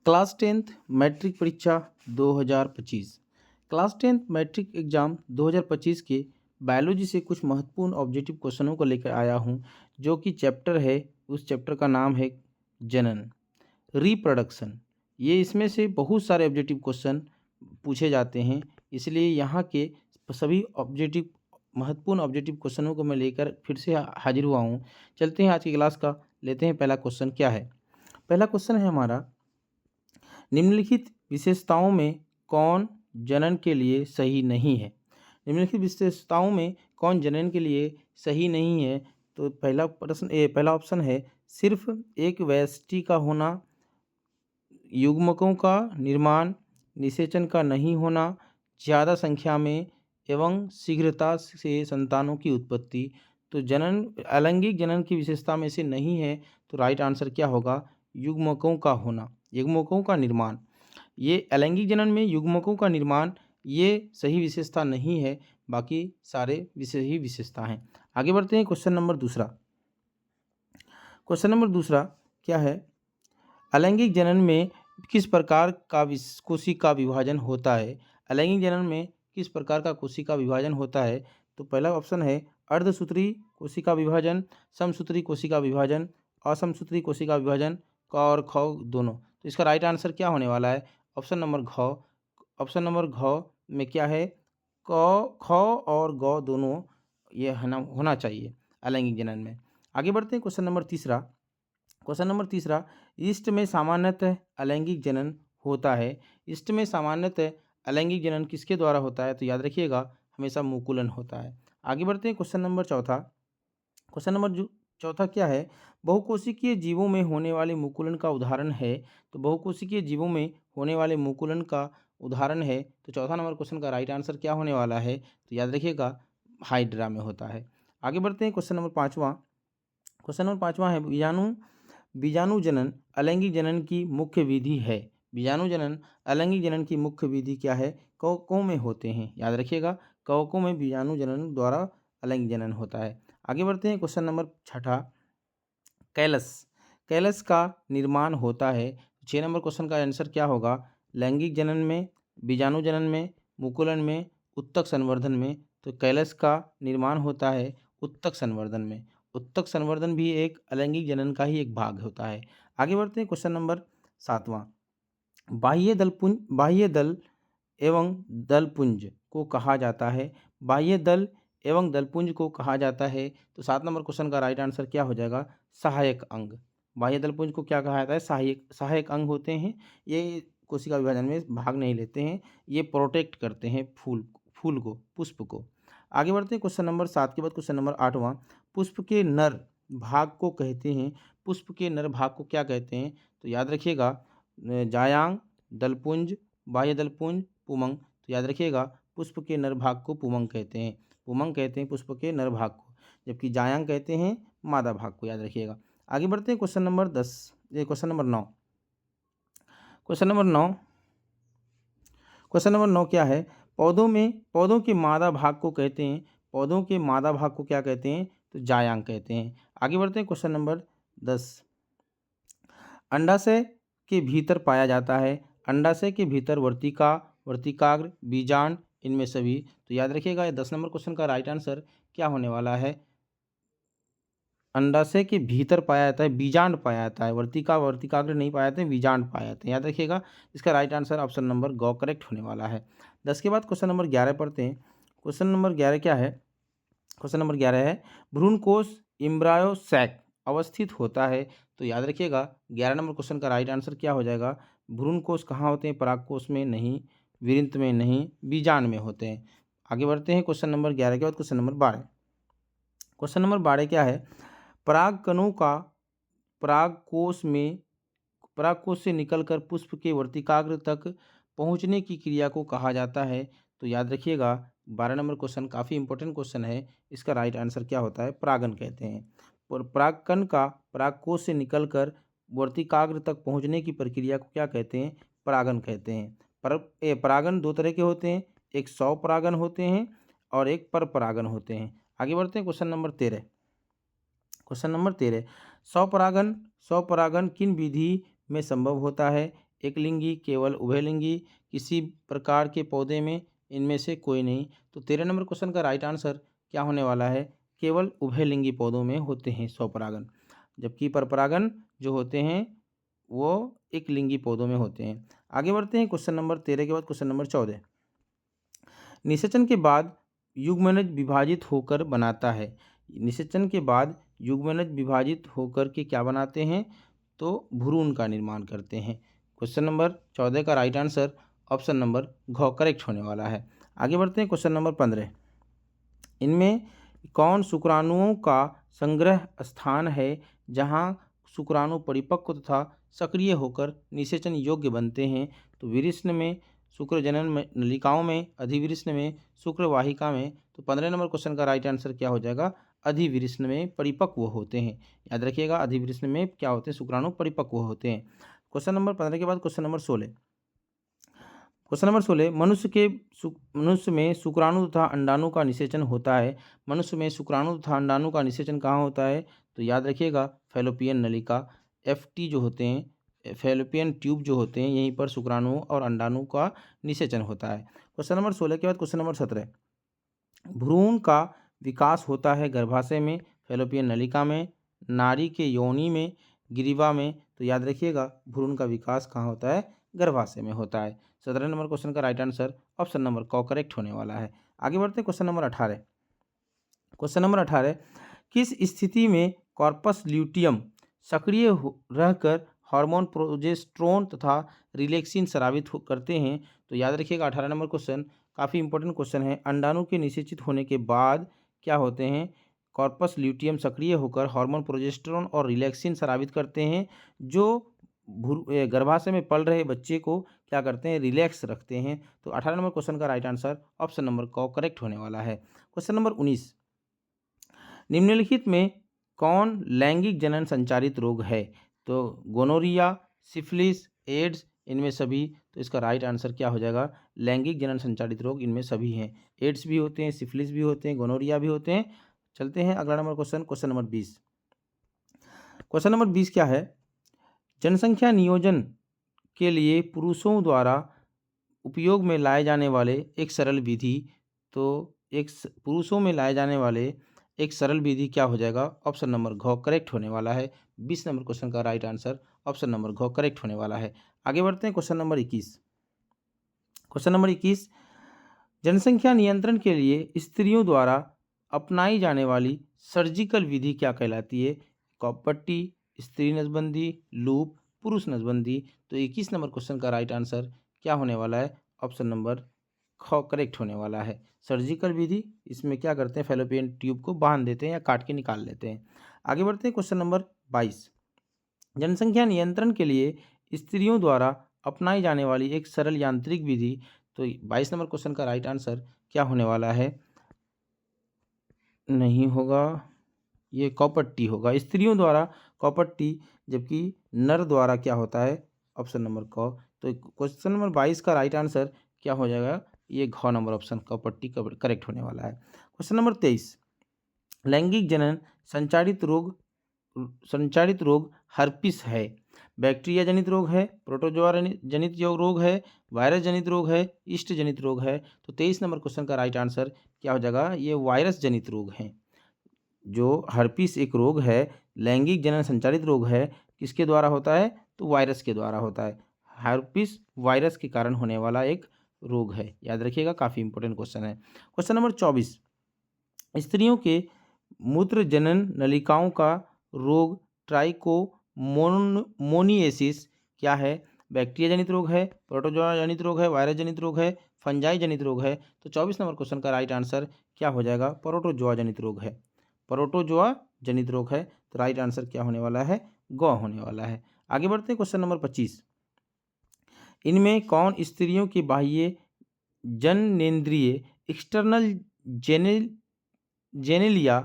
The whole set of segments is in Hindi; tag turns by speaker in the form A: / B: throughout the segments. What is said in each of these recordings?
A: क्लास 10th मैट्रिक परीक्षा 2025। क्लास 10th मैट्रिक एग्ज़ाम 2025 के बायोलॉजी से कुछ महत्वपूर्ण ऑब्जेक्टिव क्वेश्चनों को लेकर आया हूँ, जो कि चैप्टर है, उस चैप्टर का नाम है जनन, रिप्रोडक्शन। ये इसमें से बहुत सारे ऑब्जेक्टिव क्वेश्चन पूछे जाते हैं, इसलिए यहाँ के सभी ऑब्जेक्टिव महत्वपूर्ण ऑब्जेक्टिव क्वेश्चनों को मैं लेकर फिर से हाजिर हुआ हूँ। चलते हैं आज की क्लास का, लेते हैं पहला क्वेश्चन क्या है। पहला क्वेश्चन है हमारा, निम्नलिखित विशेषताओं में कौन जनन के लिए सही नहीं है। निम्नलिखित विशेषताओं में कौन जनन के लिए सही नहीं है। तो पहला ऑप्शन है सिर्फ एक वयष्टि का होना, युग्मकों का निर्माण, निषेचन का नहीं होना, ज़्यादा संख्या में एवं शीघ्रता से संतानों की उत्पत्ति। तो जनन अलैंगिक जनन की विशेषता में से नहीं है, तो राइट आंसर क्या होगा, युग्मकों का होना, युग्मकों का निर्माण। ये अलैंगिक जनन में युग्मकों का निर्माण ये सही विशेषता नहीं है, बाकी सारे सही विशेषता हैं। आगे बढ़ते हैं क्वेश्चन नंबर दूसरा। क्वेश्चन नंबर दूसरा क्या है, अलैंगिक जनन में किस प्रकार का कोशिका विभाजन होता है। अलैंगिक जनन में किस प्रकार का कोशिका विभाजन होता है। तो पहला ऑप्शन है अर्धसूत्री कोशिका विभाजन, समसूत्री कोशिका विभाजन, असमसूत्री कोशिका विभाजन, क और ख दोनों। तो इसका राइट आंसर क्या होने वाला है, ऑप्शन नंबर घ। ऑप्शन नंबर घ में क्या है, क ख और ग दोनों ये होना चाहिए अलैंगिक जनन में। आगे बढ़ते हैं क्वेश्चन नंबर तीसरा। क्वेश्चन नंबर तीसरा, ईस्ट में सामान्यतः अलैंगिक जनन होता है। ईस्ट में सामान्यतः अलैंगिक जनन किसके द्वारा होता है। तो याद रखिएगा, हमेशा मुकुलन होता है। आगे बढ़ते हैं क्वेश्चन नंबर चौथा। क्वेश्चन नंबर चौथा क्या है, बहुकोशिकीय जीवों में होने वाले मुकुलन का उदाहरण है। तो बहुकोशिकीय जीवों में होने वाले मुकुलन का उदाहरण है, तो चौथा नंबर क्वेश्चन का राइट आंसर क्या होने वाला है। तो याद रखिएगा, हाइड्रा में होता है। आगे बढ़ते हैं क्वेश्चन नंबर पाँचवा। क्वेश्चन नंबर पाँचवा है, बीजाणु जनन अलैंगिक जनन की मुख्य विधि है। बीजाणु जनन अलैंगिक जनन की मुख्य विधि क्या है, कवकों में होते हैं। याद रखिएगा, कवकों में बीजाणु जनन द्वारा अलैंगिक जनन होता है। आगे बढ़ते हैं क्वेश्चन नंबर छठा, कैलस। कैलस का निर्माण होता है। 6 नंबर क्वेश्चन का आंसर क्या होगा, लैंगिक जनन में, बीजाणु जनन में, मुकुलन में, उत्तक संवर्धन में। तो कैलस का निर्माण होता है उत्तक संवर्धन में। उत्तक संवर्धन भी एक अलैंगिक जनन का ही एक भाग होता है। आगे बढ़ते हैं क्वेश्चन नंबर सातवां, बाह्य दल एवं दलपुंज को कहा जाता है। बाह्य दल एवं दलपुंज को कहा जाता है। तो 7 नंबर क्वेश्चन का राइट आंसर क्या हो जाएगा, सहायक अंग। बाह्य दलपुंज को क्या कहा जाता है, सहायक अंग होते हैं। ये कोशिका विभाजन में भाग नहीं लेते हैं, ये प्रोटेक्ट करते हैं फूल को, पुष्प को। आगे बढ़ते हैं क्वेश्चन नंबर 7 के बाद क्वेश्चन नंबर 8वां, पुष्प के नर भाग को कहते हैं। पुष्प के नर भाग को क्या कहते हैं। तो याद रखिएगा, जायांग, दलपुंज, बाह्य दलपुंज, पुमंग। तो याद रखिएगा, पुष्प के नर भाग को पुमंग कहते हैं। पुमंग कहते हैं पुष्प के नर भाग को, जबकि जायांग कहते हैं मादा भाग को। याद रखिएगा। आगे बढ़ते हैं क्वेश्चन नंबर 9। क्वेश्चन नंबर 9 क्या है, पौधों के मादा भाग को कहते हैं। पौधों के मादा भाग को क्या कहते हैं, तो जायांग कहते हैं। आगे बढ़ते हैं क्वेश्चन नंबर 10, अंडाशय के भीतर पाया जाता है। अंडाशय के भीतर वर्तिकाग्र, बीजांड, इनमें सभी। तो याद रखिएगा, ये 10 नंबर क्वेश्चन का राइट आंसर क्या होने वाला है, अंडाशय के भीतर पाया जाता है, बीजांड पाया जाता है। वर्तिकाग्र नहीं पाया जाते हैं, बीजांड पाया जाते हैं। याद रखिएगा, इसका राइट आंसर ऑप्शन नंबर ग करेक्ट होने वाला है। 10 के बाद क्वेश्चन नंबर 11 पढ़ते हैं। क्वेश्चन नंबर 11 क्या है, क्वेश्चन नंबर 11 है, भ्रूणकोष एम्ब्रायो सैक अवस्थित होता है। तो याद रखिएगा, 11 नंबर क्वेश्चन का राइट आंसर क्या हो जाएगा, भ्रूणकोष कहाँ होते हैं, परागकोष में नहीं, विरिंत में नहीं, बीजांड में होते हैं। आगे बढ़ते हैं क्वेश्चन नंबर 11 के बाद क्वेश्चन नंबर 12। क्वेश्चन नंबर 12 क्या है, परागकणों का परागकोष से निकलकर पुष्प के वर्तिकाग्र तक पहुंचने की क्रिया को कहा जाता है। तो याद रखिएगा, 12 नंबर क्वेश्चन काफ़ी इंपॉर्टेंट क्वेश्चन है। इसका राइट आंसर क्या होता है, परागन कहते हैं। और परागकण का परागकोष से निकलकर वर्तिकाग्र तक पहुंचने की प्रक्रिया को क्या कहते हैं, परागन कहते हैं। परागन 2 तरह के होते हैं, एक स्वपरागन होते हैं और एक पर परागन होते हैं। आगे बढ़ते हैं क्वेश्चन नंबर 13। क्वेश्चन नंबर 13, स्वपरागन किन विधि में संभव होता है। एकलिंगी, केवल, उभयलिंगी, किसी प्रकार के पौधे में, इनमें से कोई नहीं। तो 13 नंबर क्वेश्चन का राइट आंसर क्या होने वाला है? केवल उभयलिंगी पौधों में होते हैं स्वपरागन, जबकि परपरागन जो होते हैं वो एकलिंगी पौधों में होते हैं। आगे बढ़ते हैं क्वेश्चन नंबर 13 के बाद क्वेश्चन नंबर 14। निषेचन के बाद युग्मनज विभाजित होकर बनाता है। निषेचन के बाद युग्मनज विभाजित होकर के क्या बनाते हैं? तो भ्रूण का निर्माण करते हैं। क्वेश्चन नंबर 14 का राइट आंसर ऑप्शन नंबर घ करेक्ट होने वाला है। आगे बढ़ते हैं क्वेश्चन नंबर 15। इनमें कौन शुक्राणुओं का संग्रह स्थान है जहां शुक्राणु परिपक्व तथा सक्रिय होकर निषेचन योग्य बनते हैं? तो विरिष्ण में, शुक्रजनन में, नलिकाओं में, अधिविरिष्ण में, शुक्रवाहिका में। तो 15 नंबर क्वेश्चन का राइट आंसर क्या हो जाएगा? अधिविरिष्ण में परिपक्व होते हैं। याद रखिएगा, अधिविरिष्ण में क्या होते हैं? शुक्राणु परिपक्व होते हैं। क्वेश्चन नंबर 15 के बाद क्वेश्चन नंबर 16। क्वेश्चन नंबर 16, मनुष्य में शुक्राणु तथा अंडाणु का निषेचन होता है। मनुष्य में शुक्राणु तथा अंडाणु का निषेचन कहाँ होता है? तो याद रखिएगा, फैलोपियन नलिका, FT जो होते हैं, फैलोपियन ट्यूब जो होते हैं, यहीं पर शुक्राणु और अंडाणु का निषेचन होता है। क्वेश्चन नंबर 16 के बाद क्वेश्चन नंबर 17। भ्रूण का विकास होता है गर्भाशय में, फैलोपियन नलिका में, नारी के योनि में, ग्रीवा में। तो याद रखिएगा, भ्रूण का विकास कहाँ होता है? गर्भाशय में होता है। 17 नंबर क्वेश्चन का राइट आंसर ऑप्शन नंबर क करेक्ट होने वाला है। आगे बढ़ते हैं क्वेश्चन नंबर 18। क्वेश्चन नंबर 18, किस स्थिति में कॉर्पस ल्यूटियम सक्रिय रहकर हार्मोन प्रोजेस्टेरोन तथा रिलैक्सिन स्रावित करते हैं? तो याद रखिएगा, 18 नंबर क्वेश्चन काफ़ी इंपॉर्टेंट क्वेश्चन है। अंडाणु के निषेचित होने के बाद क्या होते हैं? कॉर्पस ल्यूटियम सक्रिय होकर हार्मोन प्रोजेस्टेरोन और रिलैक्सिन स्रावित करते हैं, जो गर्भाशय में पल रहे बच्चे को क्या करते हैं? रिलैक्स रखते हैं। तो 18 नंबर क्वेश्चन का राइट आंसर ऑप्शन नंबर क करेक्ट होने वाला है। क्वेश्चन नंबर 19, निम्नलिखित में कौन लैंगिक जनन संचारित रोग है? तो गोनोरिया, सिफिलिस, एड्स, इनमें सभी। तो इसका राइट आंसर क्या हो जाएगा? लैंगिक जनन संचारित रोग इनमें सभी हैं। एड्स भी होते हैं, सिफिलिस भी होते हैं, गोनोरिया भी होते हैं। चलते हैं अगला number question, question number 20। Question number 20 क्या है? जनसंख्या नियोजन के लिए पुरुषों द्वारा उपयोग में लाए जाने वाले एक सरल विधि। तो पुरुषों में लाए जाने वाले एक सरल विधि क्या हो जाएगा? ऑप्शन नंबर घ करेक्ट होने वाला है। 20 नंबर क्वेश्चन का राइट आंसर ऑप्शन नंबर घ करेक्ट होने वाला है। आगे बढ़ते हैं क्वेश्चन नंबर 21। क्वेश्चन नंबर 21, जनसंख्या नियंत्रण के लिए स्त्रियों द्वारा अपनाई जाने वाली सर्जिकल विधि क्या कहलाती है? कॉपपट्टी, स्त्री नसबंदी, लूप, पुरुष नसबंदी। तो 21 नंबर क्वेश्चन का राइट आंसर क्या होने वाला है? ऑप्शन नंबर ख करेक्ट होने वाला है। सर्जिकल विधि, इसमें क्या करते हैं? फैलोपियन ट्यूब को बांध देते हैं या काट के निकाल लेते हैं। आगे बढ़ते हैं क्वेश्चन नंबर 22, जनसंख्या नियंत्रण के लिए स्त्रियों द्वारा अपनाई जाने वाली एक सरल यांत्रिक विधि। तो 22 नंबर क्वेश्चन का राइट आंसर क्या होने वाला है? नहीं होगा, ये कॉपट्टी होगा। स्त्रियों द्वारा कॉपट्टी, जबकि नर द्वारा क्या होता है? ऑप्शन नंबर क। तो क्वेश्चन नंबर 22 का राइट आंसर क्या हो जाएगा? ये घ नंबर ऑप्शन कॉपट्टी करेक्ट होने वाला है। क्वेश्चन नंबर 23, लैंगिक जनन संचारित रोग हर्पिस है। बैक्टीरिया जनित रोग है, प्रोटोजोआ जनित रोग है, वायरस जनित रोग है, ईस्ट जनित रोग है। तो 23 नंबर क्वेश्चन का राइट आंसर क्या हो जाएगा? ये वायरस जनित रोग है। जो हर्पिस एक रोग है, लैंगिक जनन संचारित रोग है, किसके द्वारा होता है? तो वायरस के द्वारा होता है। हर्पिस वायरस के कारण होने वाला एक रोग है। याद रखिएगा, काफ़ी इंपॉर्टेंट क्वेश्चन है। क्वेश्चन नंबर 24, स्त्रियों के मूत्र जनन नलिकाओं का रोग ट्राइकोमोनिएसिस क्या है? बैक्टीरिया जनित रोग है, प्रोटोजोआ जनित रोग है, वायरस जनित रोग है, फंजाई जनित रोग है। तो 24 नंबर क्वेश्चन का राइट आंसर क्या हो जाएगा? प्रोटोजोआ जनित रोग है। प्रोटोजोआ जनित रोग है। तो राइट आंसर क्या होने वाला है? ग होने वाला है। आगे बढ़ते हैं क्वेश्चन नंबर 25, इनमें कौन स्त्रियों की बाह्य जननेंद्रिय एक्सटर्नल जेनेलिया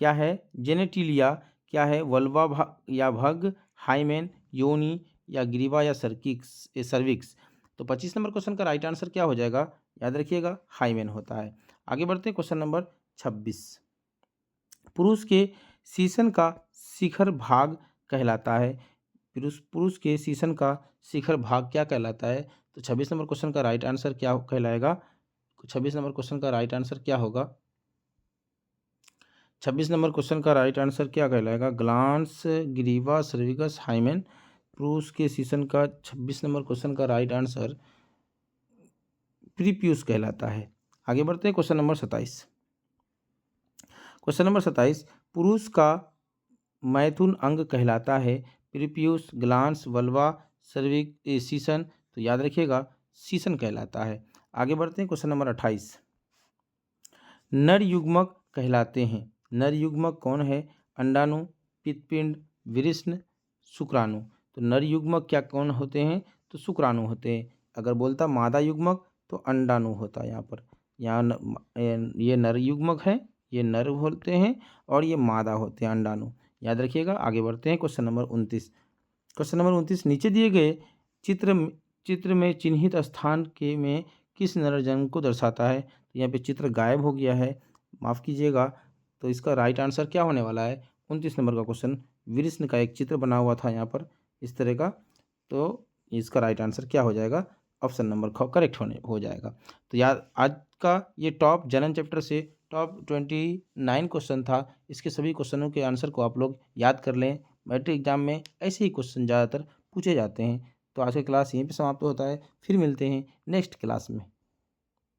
A: क्या है? जेनेटिलिया क्या है? वल्वा या भग, हाइमेन, योनि या ग्रीवा या सर्विक्स। तो 25 नंबर क्वेश्चन का राइट आंसर क्या हो जाएगा? याद रखिएगा, हाइमेन होता है। आगे बढ़ते हैं क्वेश्चन नंबर 26, पुरुष के शीशन का शिखर भाग कहलाता है। पुरुष पुरुष के शीशन का शिखर भाग क्या कहलाता है? तो 26 नंबर क्वेश्चन का राइट आंसर क्या कहलाएगा? 26 नंबर क्वेश्चन का राइट आंसर क्या होगा? 26 नंबर क्वेश्चन का राइट आंसर क्या कहलाएगा? ग्लांस, ग्रीवा, सर्विकस, हाइमेन। पुरुष के शीशन का 26 नंबर क्वेश्चन का राइट आंसर प्रीपियस कहलाता है। आगे बढ़ते हैं क्वेश्चन नंबर 27। क्वेश्चन नंबर 27, पुरुष का मैथुन अंग कहलाता है? प्रीपियस, ग्लांस, वल्वा, शीशन। तो याद रखिएगा शीशन कहलाता है। आगे बढ़ते हैं क्वेश्चन नंबर 28, नर युग्मक कहलाते हैं। नर युग्मक कौन है? अंडाणु, पित्तपिंड, वृषण, शुक्राणु। तो नर युग्मक क्या कौन होते हैं? तो शुक्राणु होते हैं। अगर बोलता मादा युग्मक तो अंडाणु होता है। ये नर युग्मक है, ये नर होते हैं और ये मादा होते हैं, अंडाणु। याद रखिएगा। आगे बढ़ते हैं क्वेश्चन नंबर 29। क्वेश्चन नंबर 29, नीचे दिए गए चित्र में चिन्हित स्थान के में किस नर जन्म को दर्शाता है? तो यहाँ पे चित्र गायब हो गया है, माफ़ कीजिएगा। तो इसका राइट आंसर क्या होने वाला है? 29 नंबर का क्वेश्चन, वृषण का एक चित्र बना हुआ था यहाँ पर इस तरह का। तो इसका राइट आंसर क्या हो जाएगा? ऑप्शन नंबर ख करेक्ट हो जाएगा। तो याद, आज का ये टॉप जनन चैप्टर से टॉप 29 क्वेश्चन था। इसके सभी क्वेश्चनों के आंसर को आप लोग याद कर लें। मैट्रिक एग्जाम में ऐसे ही क्वेश्चन ज़्यादातर पूछे जाते हैं। तो आज का क्लास यहीं पे समाप्त होता है। फिर मिलते हैं नेक्स्ट क्लास में।